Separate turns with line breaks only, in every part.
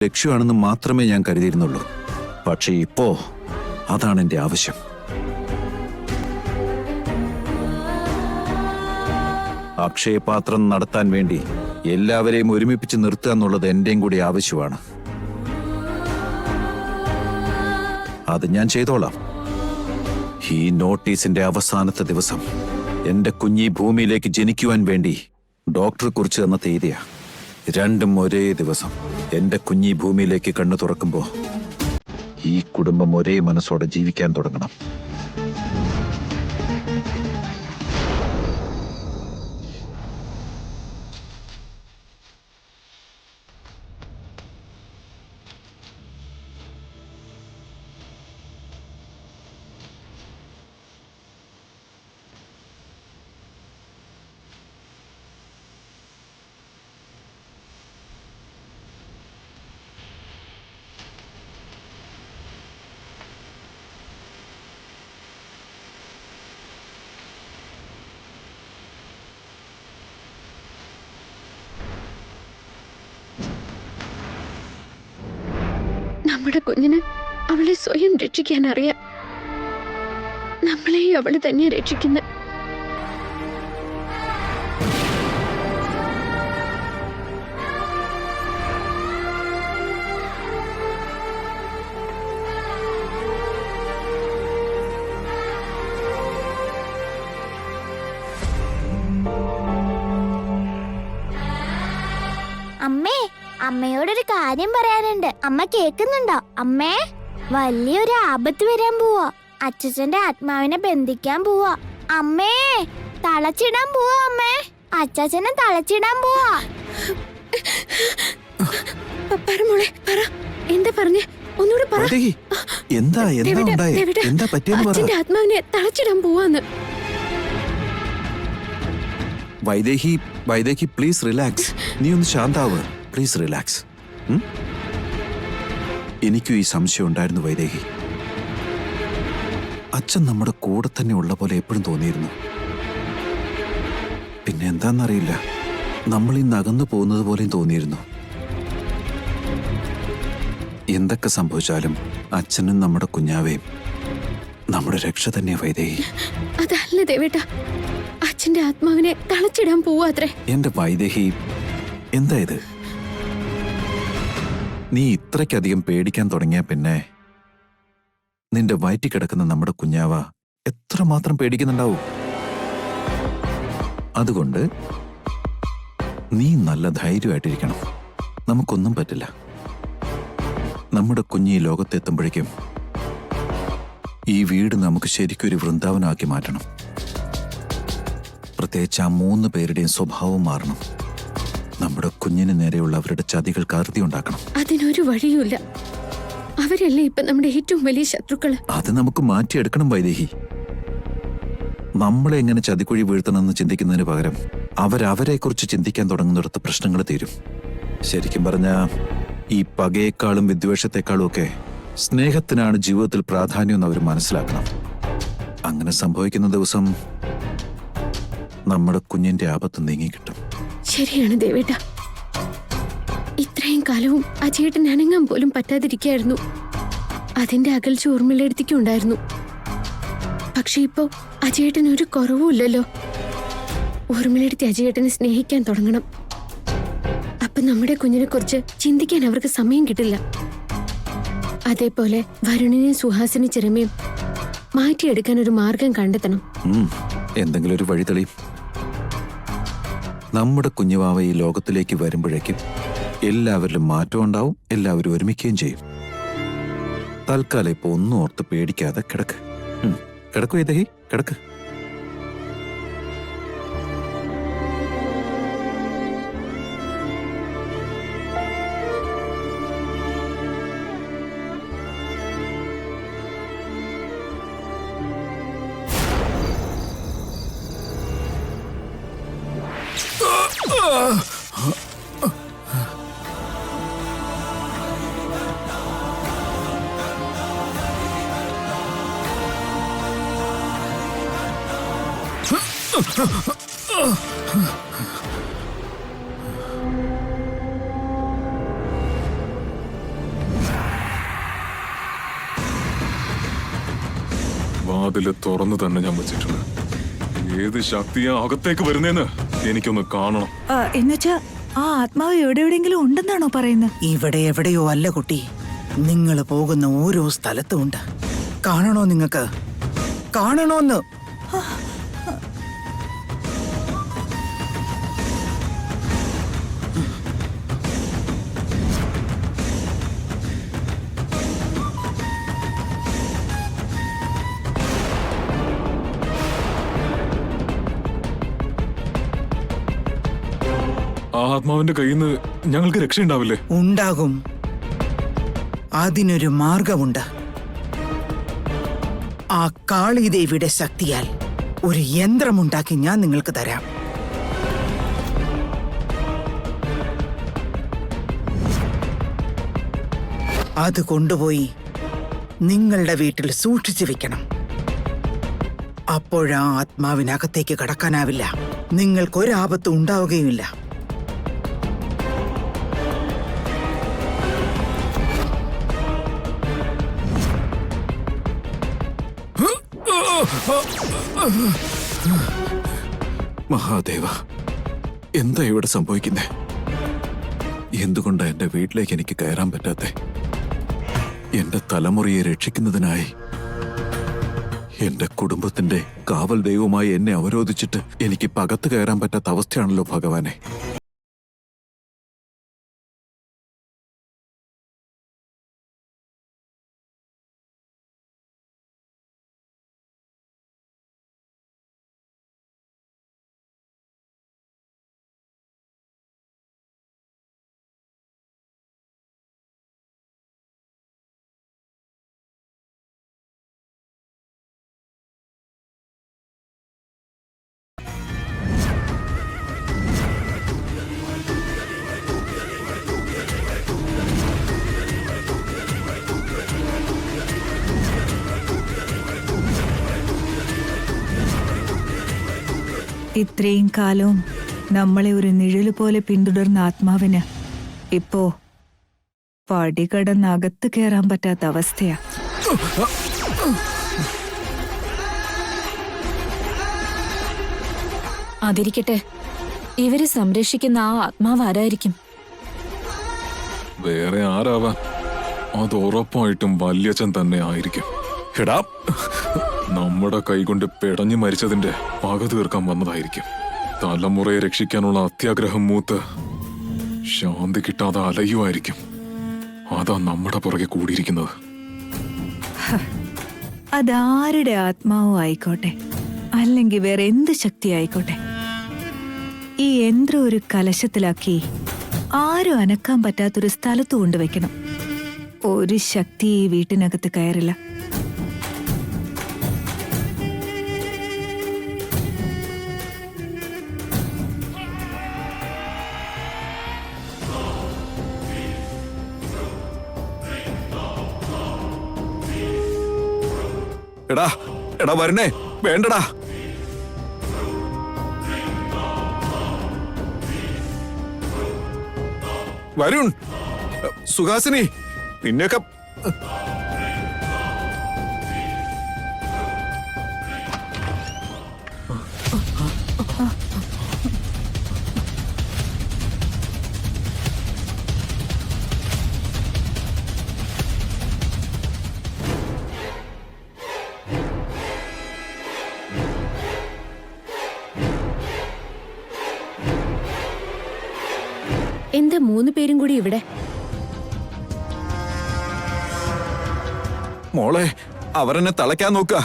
ലക്ഷ്യമാണെന്ന് മാത്രമേ ഞാൻ കരുതിയിരുന്നുള്ളൂ. പക്ഷേ ഇപ്പോ അതാണ് എന്റെ ആവശ്യം. അക്ഷയപാത്രം നടത്താൻ വേണ്ടി എല്ലാവരെയും ഒരുമിപ്പിച്ച് നിർത്തുക എന്നുള്ളത് എന്റെയും കൂടി ആവശ്യമാണ്. അത് ഞാൻ ചെയ്തോളാം. ഈ നോട്ടീസിന്റെ അവസാനത്തെ ദിവസം എന്റെ കുഞ്ഞി ഭൂമിയിലേക്ക് ജനിക്കുവാൻ വേണ്ടി ഡോക്ടർ കുറിച്ച് തന്ന തീയതിയാ. രണ്ടും ഒരേ ദിവസം. എന്റെ കുഞ്ഞി ഭൂമിയിലേക്ക് കണ്ണു തുറക്കുമ്പോ ഈ കുടുംബം ഒരേ മനസ്സോടെ ജീവിക്കാൻ തുടങ്ങണം.
നമ്മുടെ കുഞ്ഞിന് അവളെ സ്വയം രക്ഷിക്കാൻ അറിയാം. നമ്മളെയും അവള് തന്നെ രക്ഷിക്കുന്നത്.
അമ്മേ, അമ്മയോടൊരു കാര്യം പറയാനുണ്ട്. അമ്മ കേക്കുന്നുണ്ടോ? അമ്മേ, വലിയൊരു ആപത്ത് വരാൻ പോവാ. അച്ഛച്ചന്റെ ആത്മാവിനെ ബന്ധിക്കാൻ പോവാ. അമ്മേ, തളച്ചിടാൻ പോവാ. അമ്മേ, അച്ഛച്ചനെ തളച്ചിടാൻ പോവാ.
എന്താ പറഞ്ഞേ? ഒന്നുകൂടെ പറ.
അച്ഛന്റെ
ആത്മാവിനെ തളച്ചിടാൻ പോവാന്ന്.
Vaidehi please relax. നീ ഒന്ന് ശാന്താവ്. Please relax. എനിക്കും ഈ സംശയം ഉണ്ടായിരുന്നു വൈദേഹി. അച്ഛൻ നമ്മുടെ കൂടെ തന്നെ ഉള്ള പോലെ എപ്പോഴും തോന്നിയിരുന്നു. പിന്നെ എന്താന്നറിയില്ല, നമ്മൾ ഇന്ന് അകന്നു പോകുന്നത് പോലെയും തോന്നിയിരുന്നു. എന്തൊക്കെ സംഭവിച്ചാലും അച്ഛനും നമ്മുടെ കുഞ്ഞാവേയും നമ്മുടെ രക്ഷ തന്നെയാ വൈദേഹി.
അതല്ല ദേവേട്ട, അച്ഛന്റെ ആത്മാവിനെ തളച്ചിടാൻ പോവാത്രേ.
എന്റെ വൈദേഹി, എന്താ ഇത്? നീ ഇത്രയ്ക്കധികം പേടിക്കാൻ തുടങ്ങിയ പിന്നെ നിന്റെ വയറ്റിൽ കിടക്കുന്ന നമ്മുടെ കുഞ്ഞാവ എത്രമാത്രം പേടിക്കുന്നുണ്ടാവും. അതുകൊണ്ട് നീ നല്ല ധൈര്യമായിട്ടിരിക്കണം. നമുക്കൊന്നും പറ്റില്ല. നമ്മുടെ കുഞ്ഞി ലോകത്തെത്തുമ്പോഴേക്കും ഈ വീട് നമുക്ക് ശരിക്കൊരു വൃന്ദാവനമാക്കി മാറ്റണം. പ്രത്യേകിച്ച് ആ 3 പേരുടെയും സ്വഭാവം മാറണം. നമ്മുടെ കുഞ്ഞിന് നേരെയുള്ള അവരുടെ ചതികൾക്ക് അറുതി ഉണ്ടാക്കണം.
അതിനൊരു വഴിയുമില്ല. അവരല്ലേ ഇപ്പൊ നമ്മുടെ ഏറ്റവും വലിയ ശത്രുക്കള്.
അത് നമുക്ക് മാറ്റിയെടുക്കണം വൈദേഹി. നമ്മളെ എങ്ങനെ ചതിക്കുഴി വീഴ്ത്തണമെന്ന് ചിന്തിക്കുന്നതിന് പകരം അവരവരെ കുറിച്ച് ചിന്തിക്കാൻ തുടങ്ങുന്നിടത്ത് പ്രശ്നങ്ങൾ തീരും. ശരിക്കും പറഞ്ഞ ഈ പകയേക്കാളും വിദ്വേഷത്തെക്കാളും ഒക്കെ സ്നേഹത്തിനാണ് ജീവിതത്തിൽ പ്രാധാന്യം എന്ന് അവർ മനസ്സിലാക്കണം. അങ്ങനെ സംഭവിക്കുന്ന ദിവസം നമ്മുടെ കുഞ്ഞിന്റെ ആപത്ത് നീങ്ങിക്കിട്ടും.
ശരിയാണ് ദേവേട്ട. ഇത്രയും കാലവും അജയേട്ടൻ അനങ്ങാൻ പോലും പറ്റാതിരിക്കായിരുന്നു. അതിന്റെ അകൽച്ച ഊർമിളയെടുത്തിക്കുണ്ടായിരുന്നു. പക്ഷെ ഇപ്പോ അജയേട്ടൻ ഒരു കുറവുമില്ലല്ലോ. ഊർമിളയെടുത്തി അജയേട്ടനെ സ്നേഹിക്കാൻ തുടങ്ങണം. അപ്പൊ നമ്മുടെ കുഞ്ഞിനെ കുറിച്ച് ചിന്തിക്കാൻ അവർക്ക് സമയം കിട്ടില്ല. അതേപോലെ വരുണിനെയും സുഹാസിനി ചിരമയും മാറ്റിയെടുക്കാൻ ഒരു മാർഗം കണ്ടെത്തണം.
എന്തെങ്കിലും ഒരു വഴി തെളിയും. നമ്മുടെ കുഞ്ഞുവാവ ഈ ലോകത്തിലേക്ക് വരുമ്പോഴേക്കും എല്ലാവരിലും മാറ്റം ഉണ്ടാവും. എല്ലാവരും ഒരുമിക്കുകയും ചെയ്യും. തൽക്കാലം ഇപ്പൊ ഒന്നും ഓർത്ത് പേടിക്കാതെ കിടക്ക്. കിടക്കു വൈദേഹി, കിടക്ക്.
വാതില് തുറന്നു തന്നെ ഞാൻ വെച്ചിട്ടുണ്ട്. ഏത് ശക്തിയാ അകത്തേക്ക് വരുന്നേന്ന് എനിക്കൊന്ന് കാണണം.
എന്നുവെച്ചാ ആ ആത്മാവ് എവിടെയെങ്കിലും ഉണ്ടെന്നാണോ പറയുന്നത്?
ഇവിടെ എവിടെയോ അല്ല കുട്ടി, നിങ്ങൾ പോകുന്ന ഓരോ സ്ഥലത്തും ഉണ്ട്. കാണണോ നിങ്ങൾക്ക്? കാണണോന്ന്?
ആ ആത്മാവിന്റെ കയ്യിൽ നിന്ന് ഞങ്ങൾക്ക് രക്ഷയുണ്ടാവില്ലേ?
ഉണ്ടാകും. അതിനൊരു മാർഗമുണ്ട്. ആ കാളിദേവിയുടെ ശക്തിയാൽ ഒരു യന്ത്രമുണ്ടാക്കി ഞാൻ നിങ്ങൾക്ക് തരാം. അത് കൊണ്ടുപോയി നിങ്ങളുടെ വീട്ടിൽ സൂക്ഷിച്ചു വെക്കണം. അപ്പോഴാ ആത്മാവിനകത്തേക്ക് കടക്കാനാവില്ല. നിങ്ങൾക്കൊരാപത്തും ഉണ്ടാവുകയുമില്ല.
മഹാദേവ, എന്താ ഇവിടെ സംഭവിക്കുന്നേ? എന്തുകൊണ്ടാ എന്റെ വീട്ടിലേക്ക് എനിക്ക് കയറാൻ പറ്റാത്തെ? എന്റെ തലമുറയെ രക്ഷിക്കുന്നതിനായി എന്റെ കുടുംബത്തിന്റെ കാവൽ ദൈവമായി എന്നെ അവരോധിച്ചിട്ട് എനിക്ക് പകത്ത് കയറാൻ പറ്റാത്ത അവസ്ഥയാണല്ലോ ഭഗവാനെ.
ഇത്രയും കാലവും നമ്മളെ ഒരു നിഴല് പോലെ പിന്തുടർന്ന ആത്മാവിന് ഇപ്പോ പടികടന്ന് അകത്ത് കയറാൻ പറ്റാത്ത അവസ്ഥയാ.
അതിരിക്കട്ടെ, ഇവരെ സംരക്ഷിക്കുന്ന ആ ആത്മാവ് ആരായിരിക്കും?
വേറെ ആരാവാൻ? അത് ഉറപ്പായിട്ടും വല്യച്ഛൻ തന്നെ ആയിരിക്കും. എടാ, നമ്മുടെ കൈകൊണ്ട് പിടഞ്ഞു മരിച്ചതിന്റെ പക തീർക്കാൻ വന്നതായിരിക്കും. തലമുറയെ രക്ഷിക്കാനുള്ള അത്യാഗ്രഹം മൂത്ത് ശാന്തി കിട്ടാതെ അലയുമായിരിക്കും. അതാ നമ്മുടെ പുറകെ കൂടിയിരിക്കുന്നത്.
അതാരുടെ ആത്മാവും ആയിക്കോട്ടെ, അല്ലെങ്കിൽ വേറെ എന്ത് ശക്തി ആയിക്കോട്ടെ, ഈ യന്ത്രം ഒരു കലശത്തിലാക്കി ആരും അനക്കാൻ പറ്റാത്തൊരു സ്ഥലത്ത് കൊണ്ടുവയ്ക്കണം. ഒരു ശക്തി ഈ വീട്ടിനകത്ത് കയറില്ല.
എടാ എടാ വരണേ, വേണ്ടടാ. വരുൺ, സുഹാസിനി, നിന്നെയൊക്കെ
എന്താ 3 പേരും കൂടി ഇവിടെ?
മോളെ, അവരെന്നെ തളയ്ക്കാൻ നോക്കുക.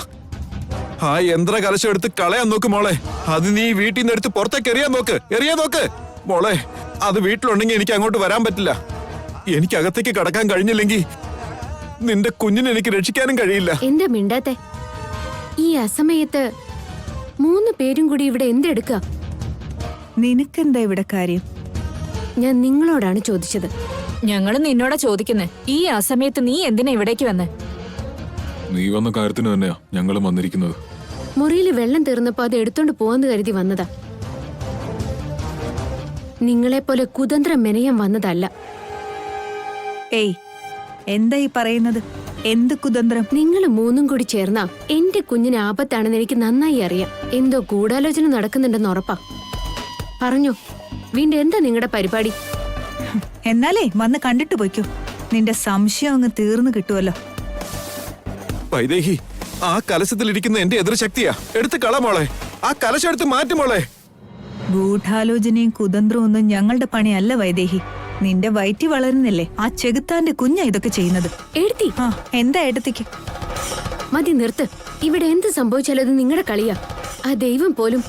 ആ യന്ത്ര കലശം എടുത്ത് കളയാൻ നോക്ക് മോളെ. അത് നീ വീട്ടിൽ നിന്ന് എടുത്ത് പുറത്തേക്ക് എറിയാൻ നോക്ക് മോളെ. അത് വീട്ടിലുണ്ടെങ്കിൽ എനിക്ക് അങ്ങോട്ട് വരാൻ പറ്റില്ല. എനിക്ക് അകത്തേക്ക് കടക്കാൻ കഴിഞ്ഞില്ലെങ്കിൽ നിന്റെ കുഞ്ഞിനെ എനിക്ക് രക്ഷിക്കാനും കഴിയില്ല.
എന്താ മിണ്ടാത്തെ? ഈ അസമയത്ത് 3 പേരും കൂടി ഇവിടെ എന്തെടുക്കുക?
നിനക്കെന്താ ഇവിടെ കാര്യം?
ഞാൻ നിങ്ങളോടാണ് ചോദിച്ചത്.
ഞങ്ങള് നിന്നോടാ ചോദിക്കുന്നേ. ഈ അസമയത്ത് നീ എന്തിനാ ഇവിടേക്ക് വന്നേ?
നീ വന്ന കാര്യത്തിന് തന്നെയാ ഞങ്ങളും വന്നിരിക്കുന്നത്.
മുറിയിൽ വെള്ളം തീർന്നപ്പോ അത് എടുത്തോണ്ട് പോവാന്ന് കരുതി വന്നതാ. നിങ്ങളെപ്പോലെ കുതന്ത്രം മെനയാൻ വന്നതല്ല.
ഏയ്, എന്താ ഈ പറയുന്നത്? എന്ത് കുതന്ത്രം?
നിങ്ങൾ മൂന്നും കൂടി ചേർന്നാ എന്റെ കുഞ്ഞിന് ആപത്താണെന്ന് എനിക്ക് നന്നായി അറിയാം. എന്തോ ഗൂഢാലോചന നടക്കുന്നുണ്ടെന്ന് ഉറപ്പാ. പറഞ്ഞോ, വീണ്ടും എന്താ നിങ്ങളുടെ പരിപാടി?
എന്നാലേ വന്ന് കണ്ടിട്ട് പോയിക്കോ. നിന്റെ സംശയം അങ്ങ് തീർന്നു കിട്ടുമല്ലോ.
വൈദേഹി, ആ കലശത്തിലിരിക്കുന്ന എന്റെ എതിർശക്തിയാ. എടുത്ത് കള മോളെ, ആ കലശം എടുത്ത് മാറ്റി മോളെ.
ഗൂഢാലോചനയും കുതന്ത്രവും ഒന്നും ഞങ്ങളുടെ പണിയല്ല വൈദേഹി. നിന്റെ വയറ്റി വളരുന്നില്ലേ, ആ ചെകുത്താന്റെ കുഞ്ഞാ ഇതൊക്കെ ചെയ്യുന്നത്.
എഴുത്തി
ആ എന്താ ഏട്ടത്തിക്ക്?
മതി, നിർത്ത്. ഇവിടെ എന്ത് സംഭവിച്ചാലും അത് നിങ്ങളുടെ കളിയാ. ആ ദൈവം പോലും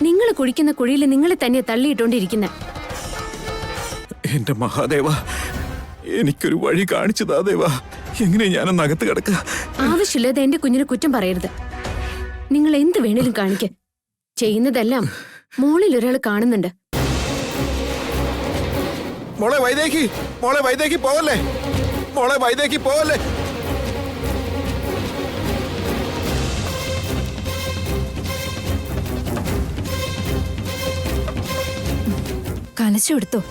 നിങ്ങൾ കുഴിക്കുന്ന കുഴിയിൽ നിങ്ങളെ തന്നെ തള്ളിയിട്ടോണ്ടിരിക്കുന്ന.
എന്റെ മഹാദേവ, എനിക്കൊരു വഴി കാണിച്ചതാ ദേവാ. എങ്ങനെ ഞാനൊന്ന് അകത്ത് കിടക്ക?
ആവശ്യമില്ലാതെ എന്റെ കുഞ്ഞിനെ കുറ്റം പറയരുത്. നിങ്ങൾ എന്ത് വേണേലും കാണിക്ക. ചെയ്യുന്നതെല്ലാം മോളിൽ ഒരാൾ കാണുന്നുണ്ട്.
മോളെ വൈദേഹി, മോളെ വൈദേഹി പോവല്ലേ, മോളെ വൈദേഹി പോവല്ലേ.
കലശം എടുത്തോ.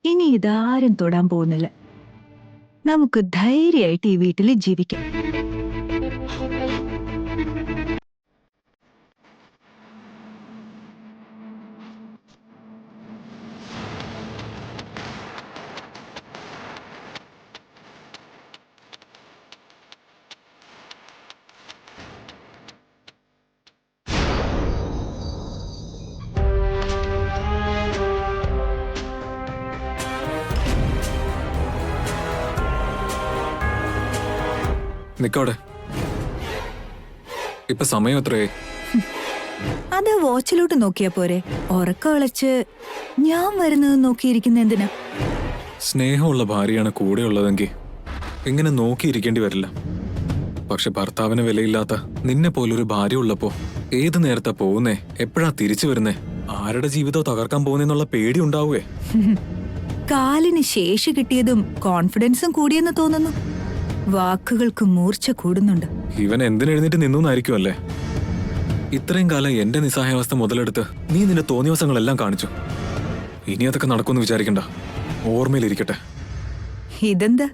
ഇനി ഇതാരും തൊടാൻ പോകുന്നില്ല. നമുക്ക് ധൈര്യമായിട്ട് ഈ വീട്ടിൽ ജീവിക്കാം.
നിക്കോടെ. ഇപ്പൊ സമയം എത്രയായി?
അത് വാച്ചിലോട്ട് നോക്കിയാ പോരെ. ഉറക്കം വിളച്ച് ഞാൻ വരുന്നത് നോക്കിയിരിക്കുന്ന എന്തിനാ?
സ്നേഹമുള്ള ഭാര്യയാണ് കൂടെ ഉള്ളതെങ്കിൽ ഇങ്ങനെ നോക്കിയിരിക്കേണ്ടി വരില്ല. പക്ഷെ ഭർത്താവിന് വിലയില്ലാത്ത നിന്നെ പോലൊരു ഭാര്യ ഉള്ളപ്പോ ഏത് നേരത്താ പോകുന്നേ, എപ്പോഴാ തിരിച്ചു വരുന്നേ, ആരുടെ ജീവിതം തകർക്കാൻ പോകുന്നെന്നുള്ള പേടി ഉണ്ടാവുകയെ.
കാലിന് ശേഷി കിട്ടിയതും കോൺഫിഡൻസും കൂടിയെന്ന് തോന്നുന്നു. വാക്കുകൾക്ക് മൂർച്ച കൂടുന്നുണ്ട്.
ഇവൻ എന്തിനെഴുന്നേറ്റ് നിന്നൂന്നായിരിക്കും അല്ലേ? ഇത്രയും കാലം എന്റെ നിസ്സഹായാവസ്ഥ മുതലെടുത്ത് നീ നിന്റെ തോന്നിയവസങ്ങളെല്ലാം കാണിച്ചു. ഇനി അതൊക്കെ നടക്കുമെന്ന് വിചാരിക്കണ്ട, ഓർമ്മയിലിരിക്കട്ടെ.
ഇതെന്താ,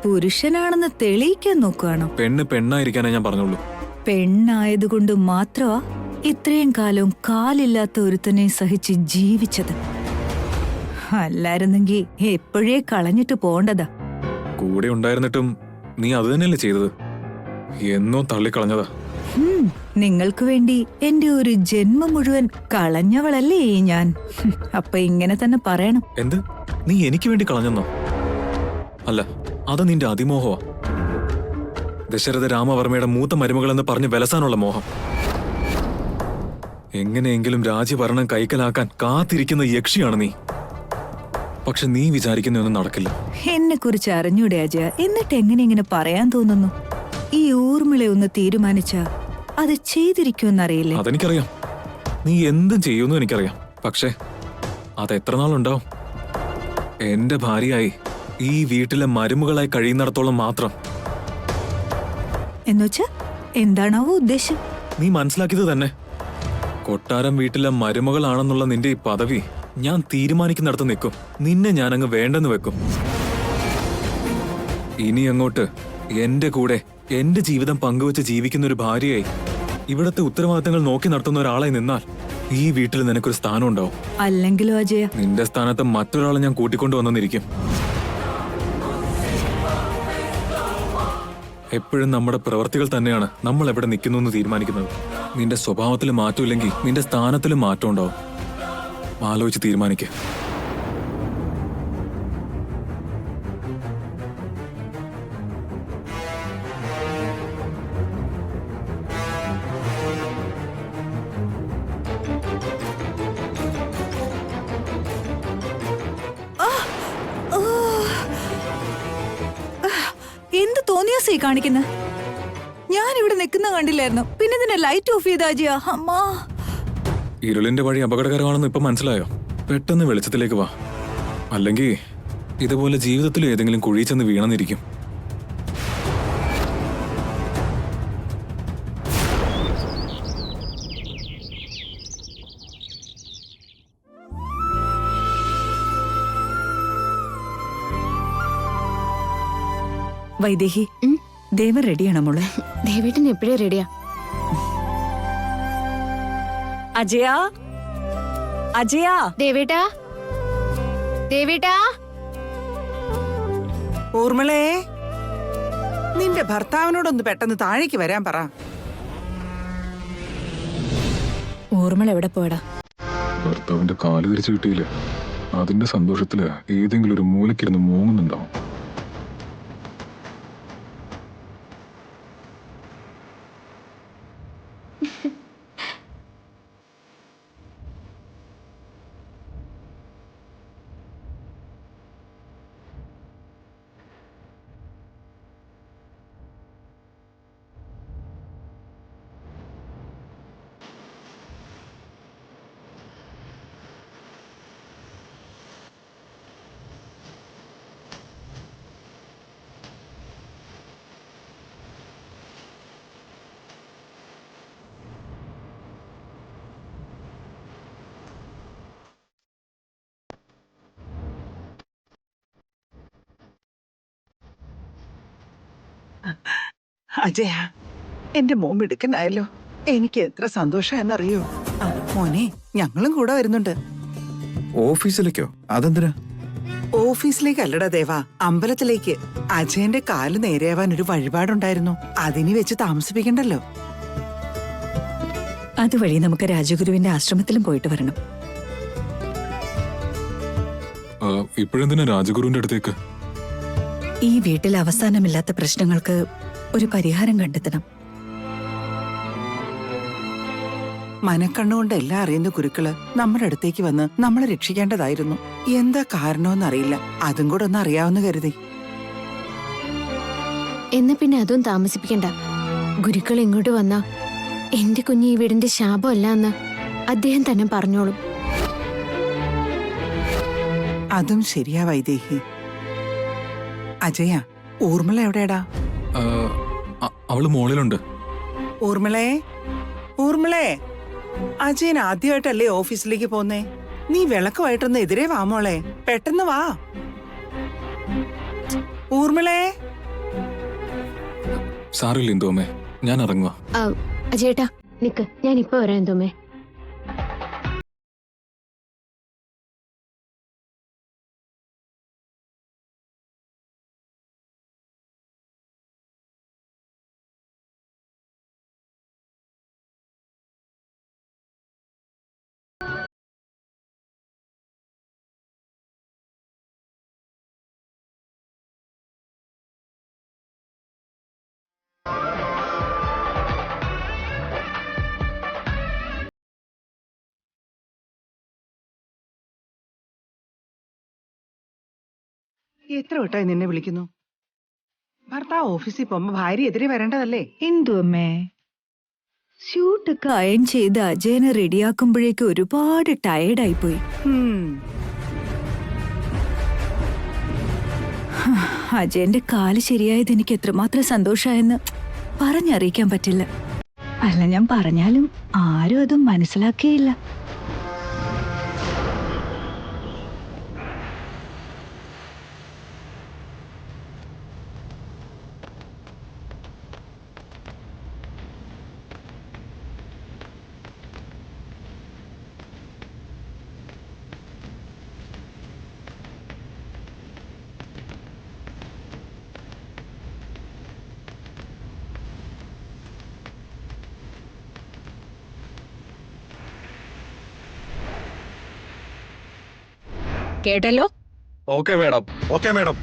പുരുഷനാണെന്ന് തെളിയിക്കാൻ നോക്കുകയാണോ?
പെണ്ണ് പെണ്ണായിരിക്കാനേ ഞാൻ പറഞ്ഞുള്ളൂ.
പെണ്ണായതുകൊണ്ട് മാത്രമാ ഇത്രയും കാലവും കാലില്ലാത്ത ഒരുത്തനെ സഹിച്ച് ജീവിച്ചത്. അല്ലായിരുന്നെങ്കിൽ എപ്പോഴേ കളഞ്ഞിട്ട് പോണ്ടതാ.
കൂടെ ഉണ്ടായിരുന്നിട്ടും നീ അത് തന്നെയല്ലേ ചെയ്തത്? എന്നോ തള്ളിക്കളഞ്ഞതാ.
നിങ്ങൾക്ക് വേണ്ടി എന്റെ ഒരു ജന്മം മുഴുവൻ കളഞ്ഞവളല്ലേ ഞാൻ. അപ്പൊ ഇങ്ങനെ തന്നെ പറയണം.
എന്ത്, നീ എനിക്ക് വേണ്ടി കളഞ്ഞെന്നോ? അല്ല, അത് നിന്റെ അതിമോഹമാ. ദശരഥ രാമവർമ്മയുടെ മൂത്ത മരുമകളെന്ന് പറഞ്ഞ് വിലസാനുള്ള മോഹം. എങ്ങനെയെങ്കിലും രാജ്യഭരണം കൈക്കലാക്കാൻ കാത്തിരിക്കുന്ന യക്ഷിയാണ് നീ. പക്ഷെ നീ വിചാരിക്കുന്നൊന്നും നടക്കില്ല.
എന്നെ കുറിച്ച് അറിഞ്ഞൂടെ അജയ? എന്നിട്ട് എങ്ങനെ ഇങ്ങനെ പറയാൻ തോന്നുന്നു? ഈ ഊർമിള ഒന്ന് തീരുമാനിച്ചാ അത് ചെയ്തിരിക്കുമെന്നറിയില്ലേ?
അതെനിക്കറിയാം, നീ എന്തും ചെയ്യുമെന്നും എനിക്കറിയാം. പക്ഷേ അത് എത്ര നാളുണ്ടാവും? എന്റെ ഭാര്യയായി ഈ വീട്ടിലെ മരുമകളായി കഴിയുന്നിടത്തോളം മാത്രം.
എന്നുവെച്ചാ എന്താണാവോ ഉദ്ദേശം?
നീ മനസ്സിലാക്കിയത് തന്നെ. കൊട്ടാരം വീട്ടിലെ മരുമകളാണെന്നുള്ള നിന്റെ ഈ പദവി ഞാൻ തീരുമാനിക്കുന്നിടത്ത് നിൽക്കും. നിന്നെ ഞാനങ്ങ് വേണ്ടെന്ന് വെക്കും. ഇനി അങ്ങോട്ട് എന്റെ കൂടെ എന്റെ ജീവിതം പങ്കുവെച്ച് ജീവിക്കുന്ന ഒരു ഭാര്യയായി ഇവിടത്തെ ഉത്തരവാദിത്തങ്ങൾ നോക്കി നടത്തുന്ന ഒരാളായി നിന്നാൽ ഈ വീട്ടിൽ നിനക്കൊരു സ്ഥാനം ഉണ്ടാവും.
അല്ലെങ്കിലോ അജയ?
നിന്റെ സ്ഥാനത്ത് മറ്റൊരാളെ ഞാൻ കൂട്ടിക്കൊണ്ടുവന്നിരിക്കും. എപ്പോഴും നമ്മുടെ പ്രവൃത്തികൾ തന്നെയാണ് നമ്മൾ എവിടെ നിൽക്കുന്നു എന്ന് തീരുമാനിക്കുന്നത്. നിന്റെ സ്വഭാവത്തിൽ മാറ്റമില്ലെങ്കിൽ നിന്റെ സ്ഥാനത്തിലും മാറ്റം ഉണ്ടാവും. ആലോചിച്ച് തീരുമാനിക്കുക.
തോന്നിയാസേ കാണിക്കുന്ന. ഞാൻ ഇവിടെ നിൽക്കുന്ന കണ്ടില്ലായിരുന്നു, പിന്നെ ഇതിനെ ലൈറ്റ് ഓഫ് ചെയ്താ അജയ. അമ്മാ,
ഇരുളിന്റെ വഴി അപകടകരമാണെന്ന് ഇപ്പൊ മനസ്സിലായോ? പെട്ടെന്ന് വെളിച്ചത്തിലേക്ക് വാ, അല്ലെങ്കിൽ ഇതുപോലെ ജീവിതത്തിൽ ഏതെങ്കിലും കുഴി ചെന്ന് വീണെന്നിരിക്കും.
വൈദേഹി, ദേവൻ റെഡിയാണോ മോളെ?
ദേവേട്ടൻ എപ്പോഴേ റെഡിയാ.
അജയ, അജയ,
ദേവേട്ടാ, ദേവേട്ടാ.
ഊർമിളേ, നിന്റെ ഭർത്താവിനോടൊന്ന് പെട്ടെന്ന് താഴേക്ക് വരാൻ പറ.
ഊർമിള എവിടെ പോയടാ?
ഭർത്താവിന്റെ കാല് തിരിച്ചു കിട്ടിയില്ല. അതിന്റെ സന്തോഷത്തില് ഏതെങ്കിലും ഒരു മൂലക്കിരുന്ന് മൂങ്ങുന്നുണ്ടാവും.
അജയ, എന്റെ മോൻ മിടുക്കനായല്ലോ. എനിക്ക് എത്ര സന്തോഷമെന്നറിയോ. മോനെ, ഞങ്ങളും കൂടെ വരുന്നുണ്ട്.
ഓഫീസിലേക്കോ? അതെന്തിനാ?
ഓഫീസിലേക്കല്ലടാ ദേവാ, അമ്പലത്തിലേക്ക്. അജയന്റെ കാല് നേരെയാവാൻ ഒരു വഴിപാടുണ്ടായിരുന്നു, അതിനി വെച്ച് താമസിപ്പിക്കണ്ടല്ലോ.
അതുവഴി നമുക്ക് രാജഗുരുവിന്റെ ആശ്രമത്തിലും പോയിട്ട് വരണം.
ഇപ്പോഴെന്തിനാ രാജഗുരുവിന്റെ അടുത്തേക്ക്?
ഈ വീട്ടിൽ അവസാനമില്ലാത്ത പ്രശ്നങ്ങൾക്ക് ഒരു പരിഹാരം കണ്ടെത്തണം.
മനക്കണ്ണുകൊണ്ട് എല്ലാം അറിയുന്ന ഗുരുക്കള് നമ്മുടെ അടുത്തേക്ക് വന്ന് നമ്മളെ രക്ഷിക്കേണ്ടതായിരുന്നു. എന്താ കാരണമെന്നറിയില്ല, അതും കൂടെ ഒന്ന് അറിയാവുന്ന കരുതി.
എന്നാ പിന്നെ അതും താമസിപ്പിക്കണ്ട. ഗുരുക്കൾ ഇങ്ങോട്ട് വന്നാ എന്റെ കുഞ്ഞ് ഈ വീടിന്റെ ശാപമല്ല എന്ന് അദ്ദേഹം തന്നെ പറഞ്ഞോളും.
അതും ശരിയാ വൈദേഹി. അജയ, ഊർമിള എവിടെയാടാ?
അവള് മോളിലുണ്ട്.
ഊർമിളേ, ഊർമിളേ, അജയൻ ആദ്യമായിട്ടല്ലേ ഓഫീസിലേക്ക് പോന്നേ? നീ വിളക്കുമായിട്ടൊന്ന് എതിരെ വാ മോളെ, പെട്ടെന്ന് വാ. ഊർമിളേ.
സാറില്ല എന്തോമേ, ഞാൻ ഇറങ്ങുക.
അജയേട്ടാ നിക്ക്, ഞാൻ ഇപ്പൊ വരാൻ തോമേ.
എത്ര വട്ടായി നിന്നെ വിളിക്കുന്നു? ഭർത്താവ് ഓഫീസിൽ പോകുമ്പോ ഭാര്യ എതിരെ വരേണ്ടതല്ലേ?
എന്തു അമ്മേ, ഷൂട്ടൊക്കെ അയൺ ചെയ്ത് അജയനെ റെഡിയാക്കുമ്പോഴേക്ക് ഒരുപാട് ടയേർഡായിപ്പോയി. അജയന്റെ കാല് ശരിയായത് എനിക്ക് എത്രമാത്രം സന്തോഷായെന്ന് പറഞ്ഞറിയിക്കാൻ പറ്റില്ല. അല്ല, ഞാൻ പറഞ്ഞാലും ആരും അതും മനസ്സിലാക്കിയില്ല.
കേട്ടല്ലോ.
Okay madam. Okay madam.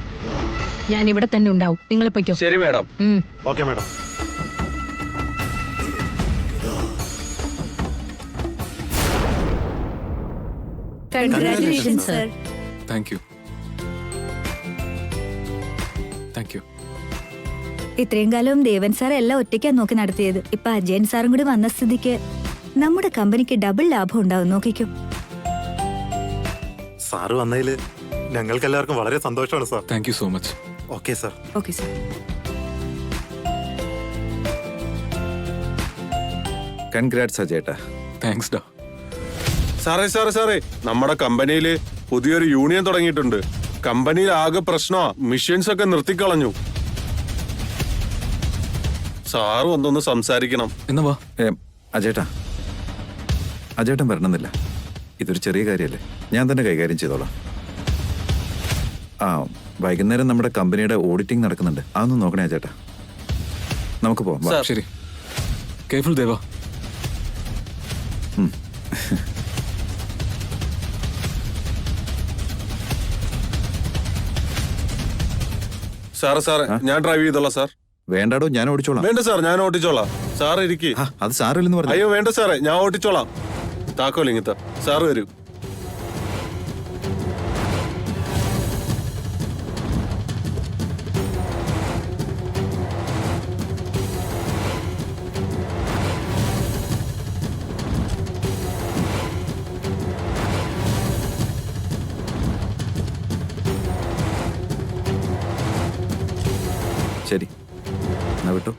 ഞാൻ ഇവിടെ തന്നെ ഉണ്ടാവും, നിങ്ങൾ പൊയ്ക്കോ.
ശരി madam. Okay madam.
Congratulations sir.
Thank you. Thank you.
ഇത്രയും കാലം ദേവൻ സാർ എല്ലാം ഒറ്റയ്ക്കാ നോക്കി നടത്തിയത്. ഇപ്പൊ അജയൻ സാറും കൂടി വന്ന സ്ഥിതിക്ക് നമ്മുടെ കമ്പനിക്ക് ഡബിൾ ലാഭം ഉണ്ടാവും. നോക്കിക്കോ.
സാറ് വന്നതിൽ ഞങ്ങൾക്ക് എല്ലാവർക്കും വളരെ സന്തോഷമാണ് sir.
Thank you so much.
Okay sir.
Okay sir.
Congrats അജയേട്ടാ.
താങ്ക്സ് ഡാ.
സാറേ നമ്മുടെ കമ്പനിയിൽ പുതിയൊരു യൂണിയൻ തുടങ്ങിയിട്ടുണ്ട്. കമ്പനിയിൽ ആകെ പ്രശ്നമാ, മിഷൻസ് ഒക്കെ നിർത്തിക്കളഞ്ഞു. സാറ് ഒന്നൊന്ന് സംസാരിക്കണം.
എന്നാ വാ.
അജയേട്ടാ, അജയേട്ടൻ വരണമെന്നില്ല. ഇതൊരു ചെറിയ കാര്യമല്ലേ, ഞാൻ തന്നെ കൈകാര്യം ചെയ്തോളാം. ആ, വൈകുന്നേരം നമ്മുടെ കമ്പനിയുടെ ഓഡിറ്റിംഗ് നടക്കുന്നുണ്ട്, അതൊന്ന് നോക്കണേ അജയേട്ടാ. നമുക്ക് പോവാം. വാ.
ശരി. കേർഫുൾ ദേവാ.
സാറേ ഞാൻ ഡ്രൈവ് ചെയ്തോളാം സാർ.
വേണ്ടാടോ, ഞാൻ ഓടിച്ചോളാം.
വേണ്ട സാർ, ഞാൻ ഓട്ടിച്ചോളാം. സാർ ഇരിക്കി.
അത് സാറില്ലെന്ന് പറഞ്ഞു.
അയ്യോ വേണ്ട സാറേ, ഞാൻ ഓട്ടിച്ചോളാം. താക്കോൽ ഇങ്ങത്തെ. സാറ് വരൂ.
ശരി, എന്നാ വിട്ടോ.